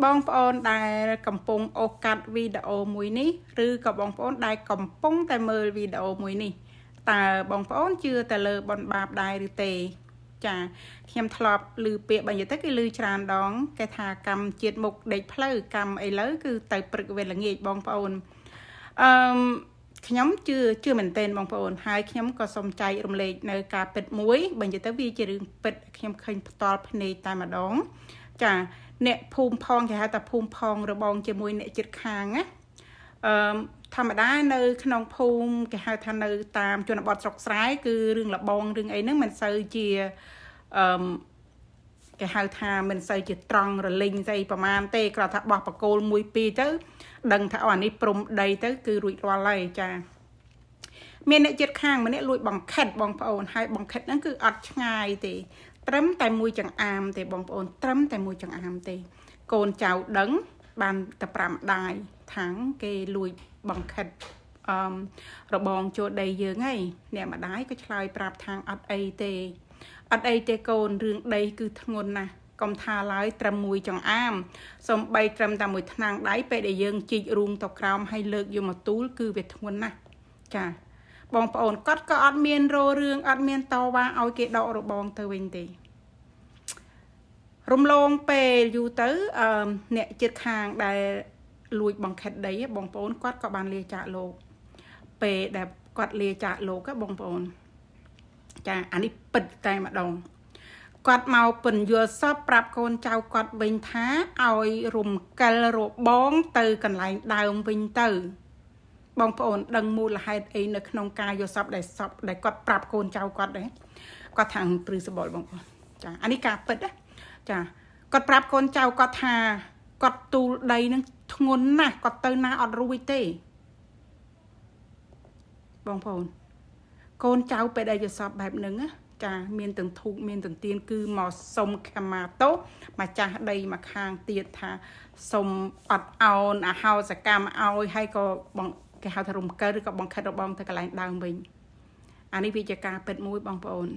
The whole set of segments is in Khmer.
បងប្អូនដែលកំពុងអូសកាត់វីដេអូមួយនេះឬក៏បងប្អូនដែលកំពុងតែមើលវីដេអូមួយនេះតើបងប្អូនជឿទៅលើបុណ្យបាបដែរឬទេចាខ្ញុំធ្លាប់ឮពាក្យបញ្ញត្តិគេឮច្រើនដងគេថាកម្មជាតិមុខដេកផ្លូវកម្មឥឡូវគឺទៅព្រឹកវេលាល្ងាចបងប្អូនខ្ញុំជឿមែនទែនបងប្អូនហើយខ្ញុំក៏សូមចែករំលែកនៅការពិតមួយបញ្ញត្តិទៅវាជារឿងពិតខ្ញុំឃើញផ្ទាល់ភ្នែកតែម្ដងចាអ្នកភូមិផងគេហៅថាភូមិផងរបងជាមួយអ្នកជិតខាងណាធម្មតានៅក្នុងភូមិគេហៅថានៅតាមជនបទស្រុកស្រែគឺរឿងលបងរឿងអីហ្នឹងមិនសូវជាគេហៅថាមិនសូវជាត្រង់រលីងស្អីប្រហែលទេគ្រាន់ថាបោះបកគោល1 2ទៅដឹងថាអានេះព្រំដីទៅគឺរួចរាល់ហើយចាមានអ្នកជិតខាងម្នាក់លួចបង្ខិតបងប្អូនហើយបង្ខិតហ្នឹងគឺអត់ឆ្ងាយទេត្រឹមតែមួយចង្អាមទេបងប្អូនត្រឹមតែមួយចង្អាមទេកូនចៅដឹងបានតែ5ម្ដាយថាងគេលួចបង្ខិតរបងចូលដីយើងហើយអ្នកម្ដាយក៏ឆ្លើយប្រាប់ថាងអត់អីទេអត់អីទេកូនរឿងដីគឺធ្ងន់ណាស់កុំថាឡើយត្រឹមមួយចង្អាមសំបីត្រឹមតែមួយថ្នាំងដៃពេលដែលយើងជីករូងទៅក្រោមហើយលើកយកមកទូលគឺវាធ្ងន់ណាស់ចាបងប្អូនគាត់ក៏អត់មានរោរឿងអត់មានតវ៉ាឲ្យគេដករបងទៅវិញទេរំលងពេលយូរទៅអ្នកជិតខាងដែលលួចបង្ខិតដីបងប្អូនគាត់ក៏បានលាចាកលោកពេលដែលគាត់លាចាកលោកបងប្អូនចាអានេះពិតតែម្ដងគាត់មកពន្យល់សពប្រាប់កូនចៅគាត់វិញថាឲ្យរំកិលរបងទៅកន្លែងដើមវិញទៅបងប្អូនដឹងមូលហេតុអីនៅក្នុងការយកសពដែលគាត់ប្រាប់កូនចៅគាត់ដែរគាត់ថាព្រឺសបល់បងប្អូនចាអានេះការពិតណាចាគាត់ប្រាប់កូនចៅគាត់ថាគាត់ទូលដីនឹងធ្ងន់ណាស់គាត់ទៅណាអត់រួចទេបងប្អូនកូនចៅពេលដែលយកសពបែបហ្នឹងណាចាមានទាំងធូបមានទាំងទៀនគឺមកសុំខមាទោសម្ចាស់ដីមកខាងទៀតថាសុំអត់អោនអាហោសកម្មឲ្យហើយក៏គេហៅថារំកិលឬក៏បង្ខិតរបងទៅកន្លែងដើមវិញអានេះវាជាការពិតមួយបងប្អូន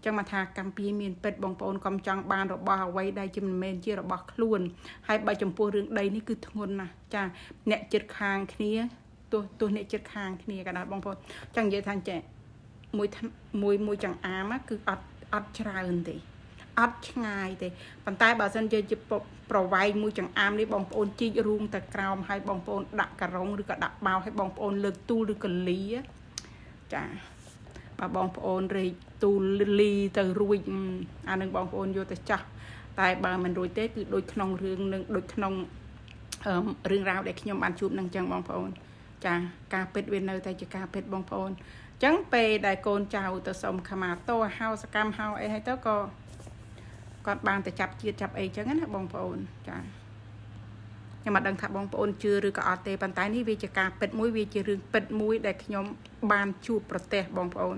ចឹងមកថាកម្ពុជាមានពិតបងប្អូនកុំចង់បានរបស់អ្វីដែលជាមិនមែនជារបស់ខ្លួនហើយបើចំពោះរឿងដីនេះគឺធ្ងន់ណាស់ចាអ្នកចិត្តខាងគ្នាទោះអ្នកចិត្តខាងគ្នាក៏ដោយបងប្អូនចឹងនិយាយថាចេះមួយចង្អាមគឺអត់ច្រើនទេអត់ឆ្ងាយទេប៉ុន្តែបើសិនជាប្រវែងមួយចង្អាមនេះបងប្អូនជីករូងទៅក្រោមហើយបងប្អូនដាក់ការ៉ុងឬក៏ដាក់បោឲ្យបងប្អូនលើកទូលឬក៏លីចាបើបងប្អូនរែកទូលលីទៅរួចអានឹងបងប្អូនយកទៅចាស់តែបើមិនរួចទេគឺដូចក្នុងរឿងនឹងដូចក្នុងរឿងរ៉ាវដែលខ្ញុំបានជួបនឹងចឹងបងប្អូនចាការពិតវានៅតែជាការពិតបងប្អូនចឹងពេលដែលកូនចៅទៅសុំខមាទោហៅសកម្មហៅអីហើយទៅក៏គាត់បានទៅចាប់ជាតិចាប់អីចឹងណាបងប្អូនចាខ្ញុំមិនដឹងថាបងប្អូនជឿឬក៏អត់ទេប៉ុន្តែនេះវាជាការពិតមួយវាជារឿងពិតមួយដែលខ្ញុំបានជួបប្រទះបងប្អូន